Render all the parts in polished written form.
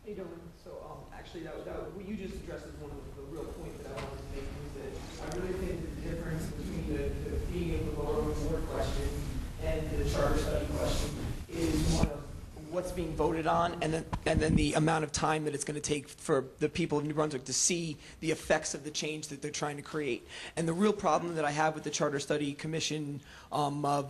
Hey, Dolan. So actually, what you just addressed is one of the real points that I wanted to make, is that I really think that the difference between the being able to vote on the board question and the charter study question is one of what's being voted on, and then the amount of time that it's going to take for the people of New Brunswick to see the effects of the change that they're trying to create. And the real problem that I have with the Charter Study Commission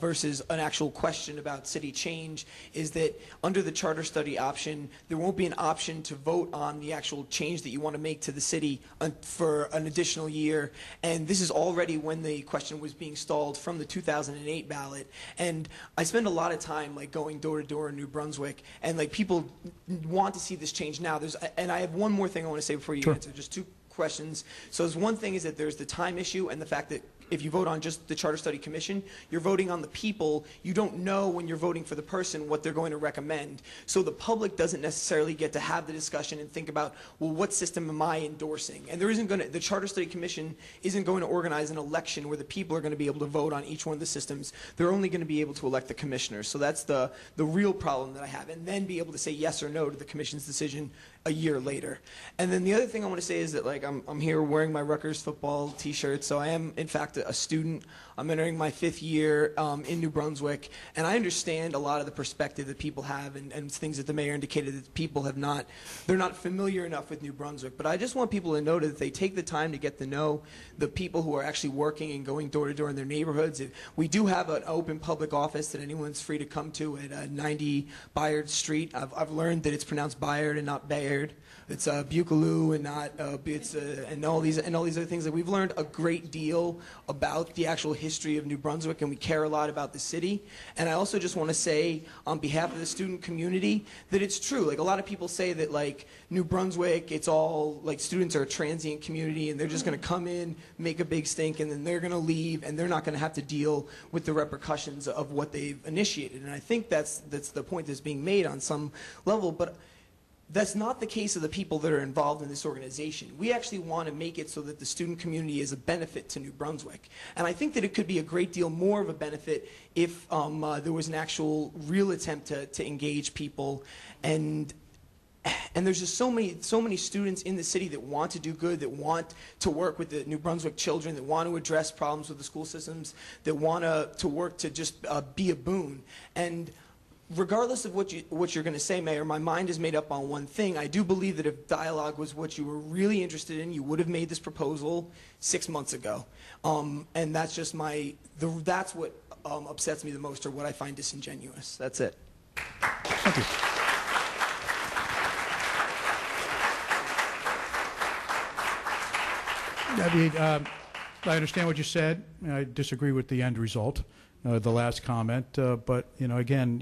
versus an actual question about city change is that under the charter study option, there won't be an option to vote on the actual change that you want to make to the city for an additional year. And this is already when the question was being stalled from the 2008 ballot. And I spend a lot of time like going door to door in New Brunswick, and like people want to see this change now. And I have one more thing I want to say before you answer, just two questions. So there's one thing is that there's the time issue and the fact that if you vote on just the Charter Study Commission, you're voting on the people. You don't know when you're voting for the person what they're going to recommend. So the public doesn't necessarily get to have the discussion and think about, well, what system am I endorsing? And the Charter Study Commission isn't going to organize an election where the people are going to be able to vote on each one of the systems. They're only going to be able to elect the commissioners. So that's the real problem that I have. And then be able to say yes or no to the commission's decision a year later. And then the other thing I want to say is that like I'm here wearing my Rutgers football t-shirt, so I am in fact a student. I'm entering my 5th year in New Brunswick, and I understand a lot of the perspective that people have and things that the mayor indicated that people they're not familiar enough with New Brunswick. But I just want people to know that if they take the time to get to know the people who are actually working and going door to door in their neighborhoods, we do have an open public office that anyone's free to come to at 90 Bayard Street. I've learned that it's pronounced Bayard and not Bayard. It's Buckaloo and not and all these other things. That we've learned a great deal about the actual history of New Brunswick, and we care a lot about the city. And I also just want to say on behalf of the student community that it's true. Like a lot of people say that like New Brunswick, it's all like students are a transient community and they're just going to come in, make a big stink, and then they're going to leave, and they're not going to have to deal with the repercussions of what they've initiated. And I think that's the point that's being made on some level, but that's not the case of the people that are involved in this organization. We actually want to make it so that the student community is a benefit to New Brunswick. And I think that it could be a great deal more of a benefit if there was an actual real attempt to engage people. And there's just so many students in the city that want to do good, that want to work with the New Brunswick children, that want to address problems with the school systems, that want to work to just be a boon. And regardless of what you're going to say, Mayor, my mind is made up on one thing. I do believe that if dialogue was what you were really interested in, you would have made this proposal 6 months ago. And that's just that's what upsets me the most, or what I find disingenuous. That's it. Thank you. I mean, I understand what you said. I disagree with the end result, the last comment. But, you know, again,